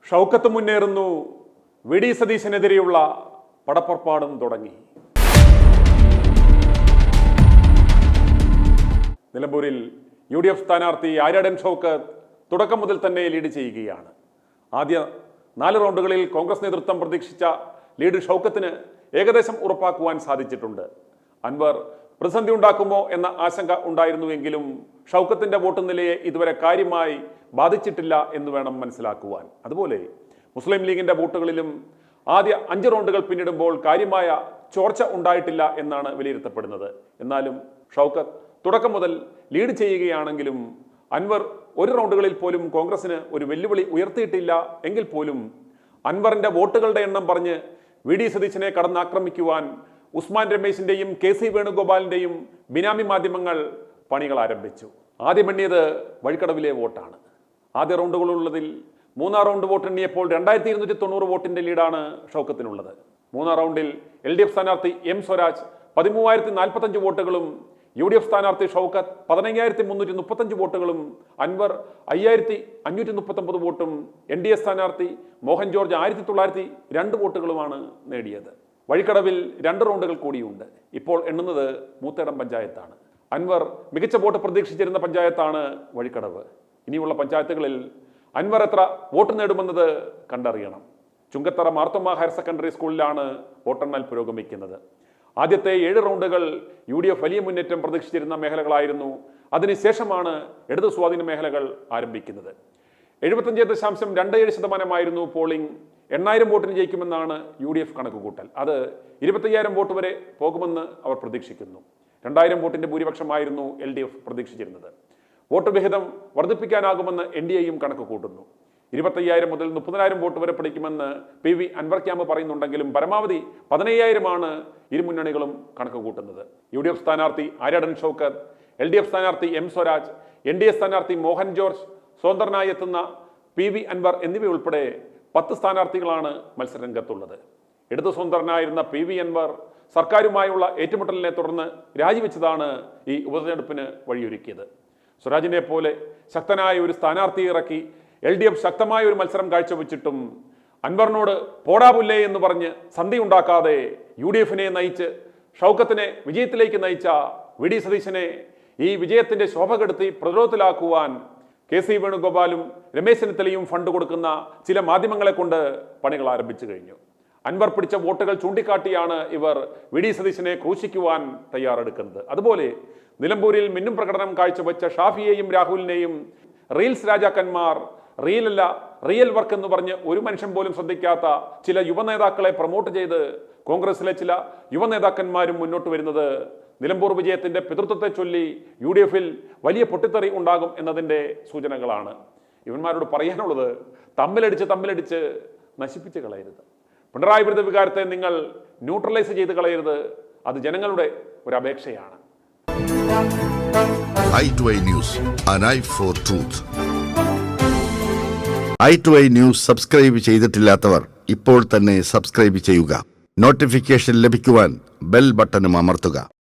ഷൗക്കത്ത് മുന്നേറുന്നു. V D സതീശനെതിരെയുള്ള പടപ്പുറപ്പാടും തുടങ്ങി. നിലമ്പൂരിൽ UDF സ്ഥാനാർത്ഥി ആര്യടൻ ഷൗക്കത്ത് തുടക്കം മുതൽ തന്നെ ലീഡ് ചെയ്യുകയാണ്. ആദ്യ 4 റൗണ്ടുകളിൽ കോൺഗ്രസ് നേതൃത്വം പ്രതീക്ഷിച്ച ലീഡ് ഷൗക്കത്തിന് ഏകദേശം ഉറപ്പാക്കുവാൻ സാധിച്ചിട്ടുണ്ട്. അൻവർ പ്രതിസന്ധി ഉണ്ടാക്കുമോ എന്ന ആശങ്ക ഉണ്ടായിരുന്നുവെങ്കിലും ഷൗക്കത്തിന്റെ വോട്ട് നിലയെ ഇതുവരെ കാര്യമായി ബാധിച്ചിട്ടില്ല എന്ന് വേണം മനസ്സിലാക്കുവാൻ. അതുപോലെ മുസ്ലിം ലീഗിന്റെ വോട്ടുകളിലും ആദ്യ 5 റൗണ്ടുകൾ പിന്നിടുമ്പോൾ കാര്യമായ ചോർച്ച ഉണ്ടായിട്ടില്ല എന്നാണ് വിലയിരുത്തപ്പെടുന്നത്. എന്നാലും ഷൗക്കത്ത് തുടക്കം മുതൽ ലീഡ് ചെയ്യുകയാണെങ്കിലും അൻവർ 1 റൗണ്ടുകളിൽ പോലും കോൺഗ്രസിന് ഒരു വെല്ലുവിളി ഉയർത്തിയിട്ടില്ല എങ്കിൽ പോലും അൻവറിന്റെ വോട്ടുകളുടെ എണ്ണം പറഞ്ഞ് വി ഡി സതീശനെ കടന്നാക്രമിക്കുവാൻ ഉസ്മാൻ രമേശിന്റെയും KC വേണുഗോപാലിന്റെയും ബിനാമി മാധ്യമങ്ങൾ പണികൾ ആരംഭിച്ചു. ആദ്യം എണ്ണിയത് വഴിക്കടവിലെ വോട്ടാണ്. ആദ്യ റൗണ്ടുകളുള്ളതിൽ 3-ാം റൗണ്ട് വോട്ട് എണ്ണിയപ്പോൾ 2290 വോട്ടിന്റെ ലീഡാണ് ഷൗക്കത്തിനുള്ളത്. 3-ാം റൗണ്ടിൽ LDF സ്ഥാനാർത്ഥി M സ്വരാജ് 13045 വോട്ടുകളും UDF സ്ഥാനാർത്ഥി ഷൗക്കത്ത് 15335 വോട്ടുകളും അൻവർ 5539 വോട്ടും NDA സ്ഥാനാർത്ഥി മോഹൻ ജോർജ് 1902 വോട്ടുകളുമാണ് നേടിയത്. വഴിക്കടവിൽ 2 റൗണ്ടുകൾ കൂടിയുണ്ട്. ഇപ്പോൾ എണ്ണുന്നത് മൂത്തേടം പഞ്ചായത്താണ്. അൻവർ മികച്ച വോട്ട് പ്രതീക്ഷിച്ചിരുന്ന പഞ്ചായത്താണ് വഴിക്കടവ്. ഇനിയുള്ള പഞ്ചായത്തുകളിൽ അൻവർ എത്ര വോട്ട് നേടുമെന്നത് കണ്ടറിയണം. ചുങ്കത്തറ മാർത്തോമ ഹയർ സെക്കൻഡറി സ്കൂളിലാണ് വോട്ടെണ്ണൽ പുരോഗമിക്കുന്നത്. ആദ്യത്തെ 7 റൗണ്ടുകൾ UDF വലിയ മുന്നേറ്റം പ്രതീക്ഷിച്ചിരുന്ന മേഖലകളായിരുന്നു. അതിനുശേഷമാണ് ഇടതു സ്വാധീന മേഖലകൾ ആരംഭിക്കുന്നത്. 75.27% പോളിംഗ്. 8000 വോട്ടിന് ജയിക്കുമെന്നാണ് UDF കണക്കുകൂട്ടൽ. അത് 25000 വോട്ട് വരെ പോകുമെന്ന് അവർ പ്രതീക്ഷിക്കുന്നു. 2000 വോട്ടിന്റെ ഭൂരിപക്ഷമായിരുന്നു LDF പ്രതീക്ഷിച്ചിരുന്നത്. വോട്ട് വിഹിതം വർദ്ധിപ്പിക്കാനാകുമെന്ന് NDAയും കണക്ക് കൂട്ടുന്നു. 25000 മുതൽ 30000 വോട്ട് വരെ പിടിക്കുമെന്ന് PV അൻവർ ക്യാമ്പ് പറയുന്നുണ്ടെങ്കിലും പരമാവധി 15000 ഇരു മുന്നണികളും കണക്ക് കൂട്ടുന്നത്. UDF സ്ഥാനാർത്ഥി ആര്യടൻ ഷൗക്കത്ത്, LDF സ്ഥാനാർത്ഥി M സ്വരാജ്, NDA സ്ഥാനാർത്ഥി മോഹൻ ജോർജ്, സ്വതന്ത്രനായി എത്തുന്ന PV അൻവർ എന്നിവയുൾപ്പെടെ 10 സ്ഥാനാർത്ഥികളാണ് മത്സരരംഗത്തുള്ളത്. ഇടതു സ്വതന്ത്രനായിരുന്ന PV അൻവർ സർക്കാരുമായുള്ള ഏറ്റുമുട്ടലിനെ തുടർന്ന് രാജിവെച്ചതാണ് ഈ ഉപതെരഞ്ഞെടുപ്പിന് വഴിയൊരുക്കിയത്. സ്വരാജിനെ പോലെ ശക്തനായ ഒരു സ്ഥാനാർത്ഥി ഇറക്കി LDF ശക്തമായ ഒരു മത്സരം കാഴ്ചവെച്ചിട്ടും അൻവറിനോട് പോടാപുല്ലേ എന്ന് പറഞ്ഞ് സന്ധി ഉണ്ടാക്കാതെ UDFനെ നയിച്ച് ഷൗക്കത്തിനെ വിജയത്തിലേക്ക് നയിച്ച വി ഡി സതീശനെ ഈ വിജയത്തിന്റെ ശോഭ കെടുത്തി പ്രതിരോധത്തിലാക്കുവാൻ KC വേണുഗോപാലും രമേശ് ചെന്നിത്തലയും ഫണ്ട് കൊടുക്കുന്ന ചില മാധ്യമങ്ങളെ കൊണ്ട് പണികൾ ആരംഭിച്ചു കഴിഞ്ഞു. അൻവർ പിടിച്ച വോട്ടുകൾ ചൂണ്ടിക്കാട്ടിയാണ് ഇവർ വി ഡി സതീശനെ ക്രൂശിക്കുവാൻ തയ്യാറെടുക്കുന്നത്. അതുപോലെ നിലമ്പൂരിൽ മിന്നും പ്രകടനം കാഴ്ചവെച്ച ഷാഫിയെയും രാഹുലിനെയും റീൽസ് രാജാക്കന്മാർ, റീലല്ല റിയൽ വർക്ക് എന്ന് പറഞ്ഞ് ഒരു മനുഷ്യൻ പോലും ശ്രദ്ധിക്കാത്ത ചില യുവനേതാക്കളെ പ്രൊമോട്ട് ചെയ്ത് കോൺഗ്രസിലെ ചില യുവനേതാക്കന്മാരും മുന്നോട്ട് വരുന്നത് നിലമ്പൂർ വിജയത്തിന്റെ പിതൃത്വത്തെ ചൊല്ലി UDFൽ വലിയ പൊട്ടിത്തെറി ഉണ്ടാകും എന്നതിൻ്റെ സൂചനകളാണ്. ഇവന്മാരോട് പറയാനുള്ളത് തമ്മിലടിച്ച് നശിപ്പിച്ച് കളയരുത്. പിണറായി വിരുദ്ധ വികാരത്തെ നിങ്ങൾ ന്യൂട്രലൈസ് ചെയ്ത് കളയരുത്. അത് ജനങ്ങളുടെ ഒരു അപേക്ഷയാണ്. i2i News, an eye for truth. i2i News subscribe ചെയ്തിട്ടില്ലാത്തവർ ഇപ്പോൾ തന്നെ സബ്സ്ക്രൈബ് ചെയ്യുക. നോട്ടിഫിക്കേഷൻ ലഭിക്കുവാൻ ബെൽ ബട്ടണും അമർത്തുക.